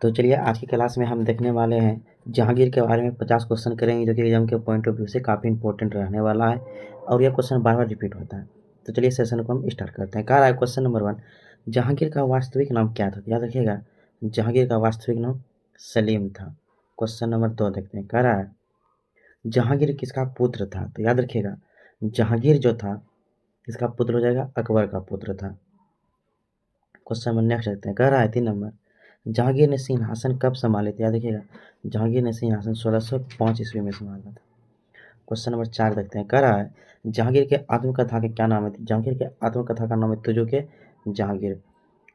तो चलिए आज की क्लास में हम देखने वाले हैं जहांगीर के बारे में 50 क्वेश्चन करेंगे, जो कि एग्जाम के पॉइंट ऑफ व्यू से काफ़ी इंपॉर्टेंट रहने वाला है और यह क्वेश्चन बार बार रिपीट होता है। तो चलिए सेशन को हम स्टार्ट करते हैं। कह रहा है क्वेश्चन नंबर 1, जहांगीर का वास्तविक नाम क्या था? याद रखिएगा, जहांगीर का वास्तविक नाम सलीम था। क्वेश्चन नंबर 2 देखते हैं। कह रहा है जहांगीर किसका पुत्र था? तो याद रखिएगा, जहांगीर जो था इसका पुत्र हो जाएगा अकबर का पुत्र था। क्वेश्चन नंबर नेक्स्ट देखते हैं। कह रहा है 3 नंबर, जहांगीर ने सिंहासन कब संभाले थे? याद रखिएगा, जहांगीर ने सिंहासन 1605 ईस्वी में संभाला था। क्वेश्चन नंबर 4 देखते हैं। कह रहा है जहांगीर के आत्मकथा के क्या नाम है? जहांगीर के आत्मकथा का नाम है तुजो के जहांगीर।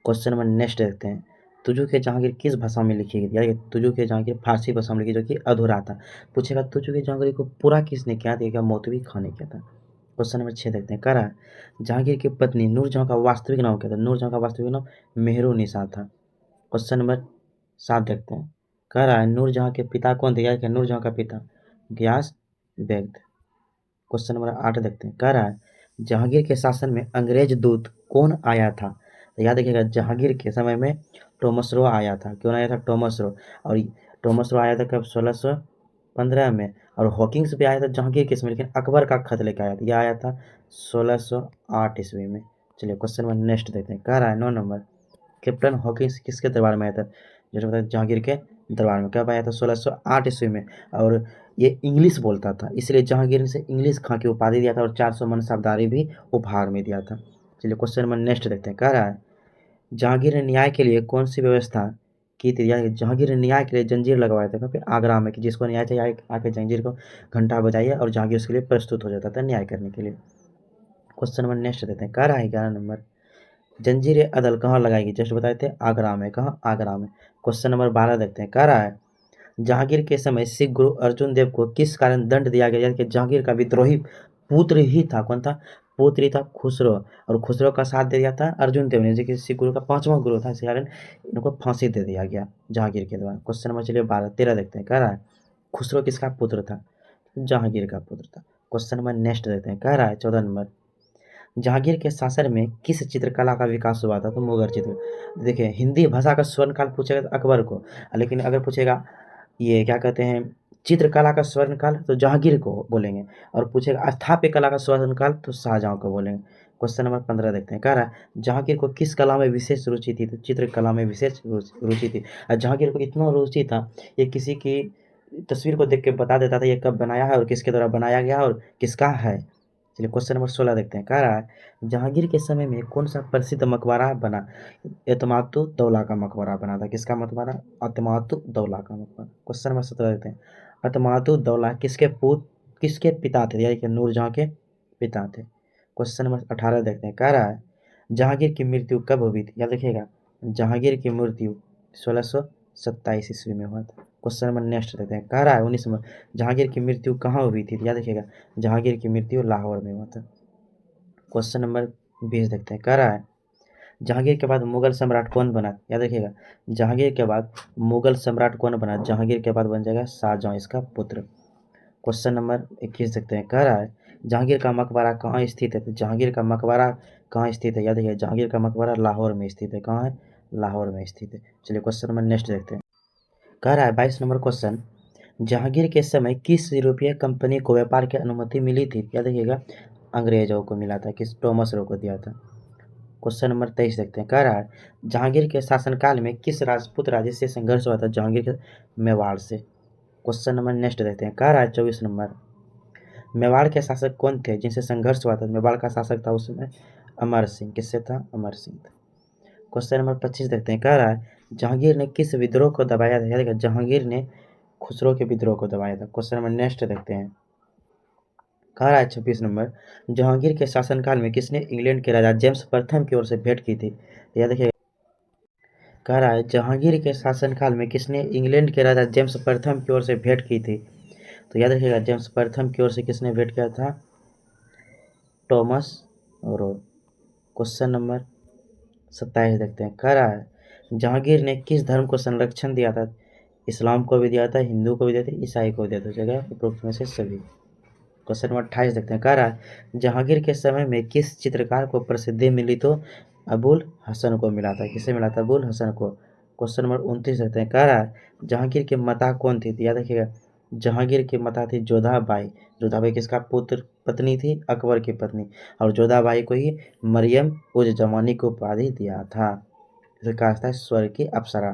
क्वेश्चन नंबर नेक्स्ट देखते हैं। तुजो के जहांगीर किस भाषा में लिखी गई? यानी तुजो के जहांगीर फारसी भाषा में लिखी, जो कि अधूरा था। पूछेगा तुजो के जहांगीर को पूरा किसने किया? देखिएगा मौलवी खान ने किया था। क्वेश्चन नंबर 6 देखते हैं। कह रहा है जहांगीर की पत्नी नूरजहां का वास्तविक नाम क्या था? नूरजहां का वास्तविक नाम मेहरुन्निसा था। क्वेश्चन नंबर 7 देखते हैं। कह रहा है नूरजहां के पिता कौन थे? याद नूरजहां का पिता गयास बेग थे। क्वेश्चन नंबर 8 देखते हैं। कह रहा है जहांगीर के शासन में अंग्रेज दूत कौन आया था? तो याद रखिएगा, जहांगीर के समय में टॉमस रो आया था। कौन आया था? Thomas Roe. और टॉमस रो आया था कब? 1615 में। और हॉकिंग्स भी आया था जहांगीर के समय, लेकिन अकबर का खत लेकर आया था। यह आया था 1608 ईस्वी में। चलिए क्वेश्चन नंबर नेक्स्ट देखते हैं। कह रहा है 9 नंबर, कैप्टन हॉकिंस किसके दरबार में आया था? जैसे बताया जहांगीर के दरबार में। कब आया था? 1608 ईस्वी में। और ये इंग्लिश बोलता था, इसलिए जहांगीर ने इसे इंग्लिश खां की उपाधि दिया था और 400 मनसबदारी भी उपहार में दिया था। चलिए क्वेश्चन नंबर नेक्स्ट देखते हैं। कह रहा है जहांगीर ने न्याय के लिए कौन सी व्यवस्था की थी? यानी जहांगीर ने न्याय के लिए जंजीर लगवाया था कहाँ पे? आगरा में, कि जिसको न्याय चाहिए आके जंजीर को घंटा बजाइए, और जहांगीर उसके लिए प्रस्तुत हो जाता था न्याय करने के लिए। क्वेश्चन नंबर नेक्स्ट देते हैं। कह रहा है 11 नंबर, जंजीर अदल कहाँ लगाएगी? जस्ट बताए थे आगरा में। कहाँ? आगरा में। क्वेश्चन नंबर 12 देखते हैं। कह रहा है जहांगीर के समय सिख गुरु अर्जुन देव को किस कारण दंड दिया गया? कि जहांगीर का विद्रोही पुत्र ही था। कौन था? पुत्र ही था खुसरो, और खुसरो का साथ दे दिया था अर्जुन देव ने, जो कि सिख गुरु का 5वां गुरु था। इस कारण इनको फांसी दे दिया गया जहांगीर के द्वारा। क्वेश्चन नंबर चलिए 13 देखते हैं। कह रहा है खुसरो किसका पुत्र था? जहांगीर का पुत्र था। क्वेश्चन नंबर नेक्स्ट देते हैं। कह रहा है 14 नंबर, जहांगीर के शासन में किस चित्रकला का विकास हुआ था? तो मुगल चित्र। देखिए हिंदी भाषा का स्वर्णकाल पूछेगा तो अकबर को, लेकिन अगर पूछेगा ये क्या कहते हैं चित्रकला का स्वर्णकाल, तो जहांगीर को बोलेंगे। और पूछेगा स्थापत्य कला का स्वर्णकाल, तो शाहजहां को बोलेंगे। क्वेश्चन नंबर 15 देखते हैं। कह रहा है जहांगीर को किस कला में विशेष रुचि थी? तो चित्रकला में विशेष रुचि थी। और जहांगीर को इतना रुचि था, ये किसी की तस्वीर को देख के बता देता था ये कब बनाया है और किसके द्वारा बनाया गया और किसका है। चलिए क्वेश्चन नंबर 16 देखते हैं। कह रहा है जहांगीर के समय में कौन सा प्रसिद्ध मकबरा बना? एतमातु दौला का मकबरा बना था। किसका मकबरा? एतमातु दौला का मकबरा। क्वेश्चन नंबर 17 देखते हैं। एतमातु दौला किसके पिता थे? यानी कि नूरजहां के पिता थे। क्वेश्चन नंबर 18 देखते हैं। कह रहा है जहांगीर की मृत्यु कब हुई थी? याद रखिएगा, जहांगीर की मृत्यु 1627 ईस्वी में हुआ था। क्वेश्चन नंबर नेक्स्ट देखते हैं। कह रहा है 19 नंबर, जहांगीर की मृत्यु कहाँ हुई थी? याद रखिएगा, जहांगीर की मृत्यु लाहौर में हुआ था। क्वेश्चन नंबर 20 देखते हैं। कह रहा है जहांगीर के बाद मुगल सम्राट कौन बना? याद रखिएगा, जहांगीर के बाद मुगल सम्राट कौन बना? जहांगीर के बाद बन जाएगा शाहजहां, इसका पुत्र। क्वेश्चन नंबर 21 देखते हैं। कह रहा है जहांगीर का मकबरा कहाँ स्थित है? तो जहांगीर का मकबरा कहाँ स्थित है? याद रखिए, जहांगीर का मकबरा लाहौर में स्थित है। कहाँ है? लाहौर में स्थित है। चलिए क्वेश्चन नंबर नेक्स्ट देखते हैं। कह रहा है 22 नंबर क्वेश्चन, जहांगीर के समय किस यूरोपीय कंपनी को व्यापार की अनुमति मिली थी? याद रखिएगा, अंग्रेजों को मिला था। किस? टॉमस रो को दिया था। क्वेश्चन नंबर 23 देखते हैं। कह रहा है जहांगीर के शासनकाल में किस राजपूत राज्य से संघर्ष हुआ था? जहांगीर के मेवाड़ से। क्वेश्चन नंबर नेक्स्ट देखते हैं। कह रहा है 24 नंबर, मेवाड़ के शासक कौन थे जिनसे संघर्ष हुआ था? मेवाड़ का शासक था उसमें अमर सिंह। किससे था? अमर सिंह था। क्वेश्चन नंबर 25 देखते हैं। कह रहा है जहांगीर ने किस विद्रोह को दबाया था? याद रखिए, जहांगीर ने खुसरो के विद्रोह को दबाया था। क्वेश्चन नंबर नेक्स्ट देखते हैं। कह रहा है 26 नंबर, जहांगीर के शासनकाल में किसने इंग्लैंड के राजा जेम्स प्रथम की ओर से भेंट की थी? याद रखिए, कह रहा है जहांगीर के शासनकाल में किसने इंग्लैंड के राजा जेम्स प्रथम की ओर से भेंट की थी? तो याद रखिएगा, जेम्स प्रथम की ओर से किसने भेंट किया था? Thomas Roe. क्वेश्चन नंबर 27 देखते हैं। कह रहा है जहांगीर ने किस धर्म को संरक्षण दिया था? इस्लाम को भी दिया था, हिंदू को भी दिया था, ईसाई को भी दिया था। जगह उपरोक्त में से सभी। क्वेश्चन नंबर 28 देखते हैं। कह रहा है जहांगीर के समय में किस चित्रकार को प्रसिद्धि मिली? तो अबुल हसन को मिला था। किसे मिला था? अबुल हसन को। क्वेश्चन नंबर 29 देखते हैं, कह रहा है जहांगीर की माता कौन थी? तो याद रखिएगा, जहांगीर की माता थी जोधाबाई। जोधाबाई किसका पुत्र पत्नी थी? अकबर की पत्नी। और जोधाबाई को ही मरियम उज जमानी को उपाधि दिया था। इसे कहा जाता है स्वर्ग की अप्सरा।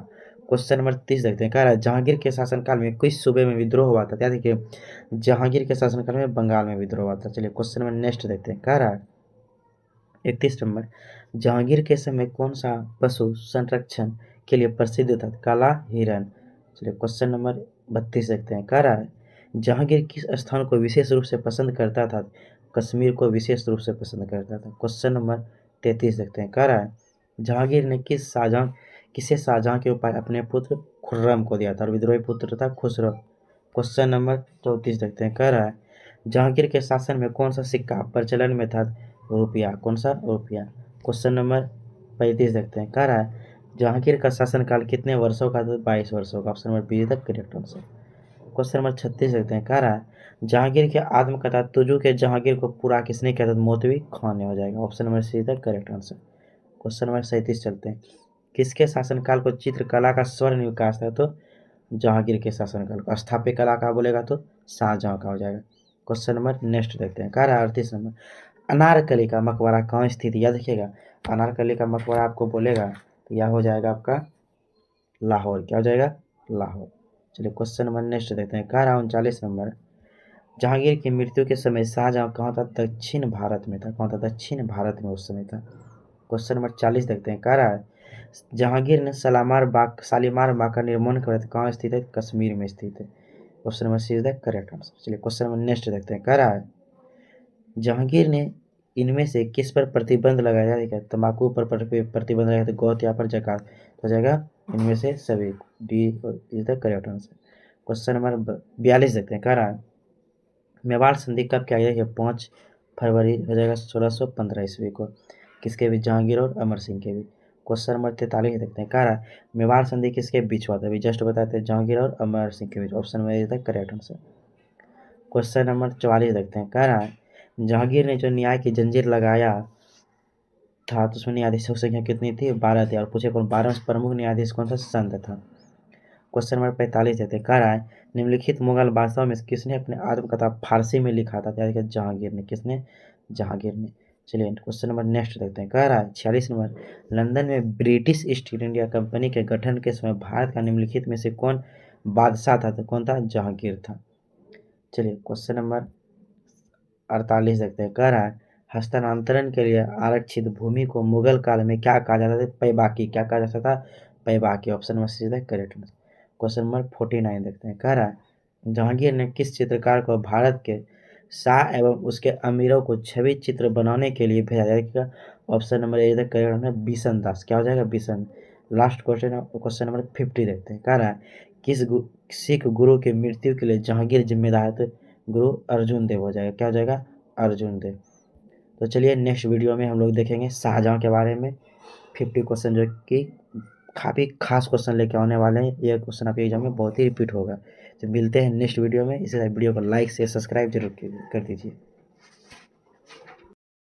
क्वेश्चन नंबर 30 देखते हैं, कह रहा है जहांगीर के शासनकाल में किस सूबे में विद्रोह हुआ था? क्या देखिए, जहांगीर के शासनकाल में बंगाल में विद्रोह हुआ था। चलिए क्वेश्चन नंबर नेक्स्ट देखते हैं, कह रहा है 31 नंबर, जहांगीर के समय कौन सा पशु संरक्षण के लिए प्रसिद्ध था? काला हिरन। चलिए क्वेश्चन नंबर 32 देखते हैं, कह रहा है जहांगीर किस स्थान को विशेष रूप से पसंद करता था? कश्मीर को विशेष रूप से पसंद करता था। क्वेश्चन नंबर 33 देखते हैं, कह रहा है जहांगीर ने किसे शाहजहां के ऊपर अपने पुत्र खुर्रम को दिया था? और विद्रोही पुत्र था खुसरो। क्वेश्चन नंबर 34 देखते हैं, कह रहा है जहांगीर के शासन में कौन सा सिक्का प्रचलन में था? रुपया। कौन सा? रुपया। क्वेश्चन नंबर 35 देखते हैं, कह रहा है जहांगीर का शासनकाल कितने वर्षों का था? 22 वर्षों का। Option number B is the correct answer. Question number 36 देखते हैं, कह रहा है जहांगीर की आत्मकथा तुजू के जहांगीर को पूरा किसने किया था? मोतवी खान ने हो जाएगा। Option number C is the correct answer. Question number 37 चलते हैं, किसके शासनकाल को चित्रकला का स्वर्ण विकास था? तो जहांगीर के शासनकाल को। स्थापत्य कला का बोलेगा तो शाहजहां का हो जाएगा। क्वेश्चन नंबर नेक्स्ट देखते हैं, कह रहा है 38 नंबर, अनारकली का मकबरा कहाँ स्थित है? याद रखिएगा, अनारकली का मकबरा आपको बोलेगा तो यह हो जाएगा आपका लाहौर। क्या हो जाएगा? लाहौर। चलिए क्वेश्चन नंबर नेक्स्ट देखते हैं, कह रहा है 39 नंबर, जहांगीर की मृत्यु के समय शाहजहां कहाँ था? दक्षिण भारत में था। कहाँ था? दक्षिण भारत में उस समय था। क्वेश्चन नंबर 40 देखते हैं, कह रहा है जहांगीर ने शालीमार बाग का निर्माण कराया था? कहाँ स्थित है? कश्मीर में स्थित है। Option number C is the correct answer. चलिए क्वेश्चन नंबर नेक्स्ट देखते हैं, कह रहा है जहांगीर ने इनमें से किस पर प्रतिबंध लगाया? देखिए, तंबाकू पर प्रतिबंध लगाया, तो गौत या पर जकात हो जाएगा इनमें से सभी। D is the correct answer. Question number 42 देखते हैं, कह रहा है मेवाड़ संधि कब किया गया? 5 फरवरी हो जाएगा 1615 ईस्वी को। किसके बीच? जहांगीर और अमर सिंह के बीच। क्वेश्चन नंबर 43 देखते हैं, कह रहा है मेवाड़ संधि किसके बीच हुआ था? अभी जस्ट बताते हैं, जहांगीर और अमर सिंह के बीच। ऑप्शन में is the correct answer. Question number 44 देखते हैं, कह रहा है जहांगीर ने जो न्याय की जंजीर लगाया था तो उसमें न्यायाधीशों की संख्या कितनी थी? 12 थी। और पूछे कौन 12 प्रमुख न्यायाधीश कौन सा? संत था। क्वेश्चन नंबर 45 देते हैं, कह रहा है निम्नलिखित मुगल बादशाह में से किसने अपने आत्मकथा फारसी में लिखा था? क्या? जहांगीर ने। किसने? जहांगीर ने। चलिए क्वेश्चन नंबर नेक्स्ट देखते हैं, कह रहा है 46 नंबर, लंदन में ब्रिटिश ईस्ट इंडिया कंपनी के गठन के समय भारत का निम्नलिखित में से कौन बादशाह था? तो कौन था? जहांगीर था। चलिए क्वेश्चन नंबर 48 देखते हैं, कह रहा है हस्तांतरण के लिए आरक्षित भूमि को मुगल काल में क्या कहा जाता था? पैबाकी। क्या कहा जाता था? पैबाकी। Option number C is correct answer. Question number 49 देखते हैं, कह रहा है जहांगीर ने किस चित्रकार को भारत के शाह एवं उसके अमीरों को छवि चित्र बनाने के लिए भेजा जाएगा? Option number A is correct answer, Bishan Das. क्या हो जाएगा? Bishan. Last question, question number 50 देखते हैं, कह रहा है सिख गुरु की मृत्यु के लिए जहांगीर जिम्मेदार है? तो गुरु अर्जुन देव हो जाएगा। क्या हो जाएगा? अर्जुन देव। तो चलिए नेक्स्ट वीडियो में हम लोग देखेंगे शाहजहां के बारे में 50 क्वेश्चन, जो कि काफ़ी खास क्वेश्चन लेके आने वाले हैं। ये क्वेश्चन आपके एग्जाम में बहुत ही रिपीट होगा। तो मिलते हैं नेक्स्ट वीडियो में। इसी वीडियो को लाइक से सब्सक्राइब जरूर कर दीजिए।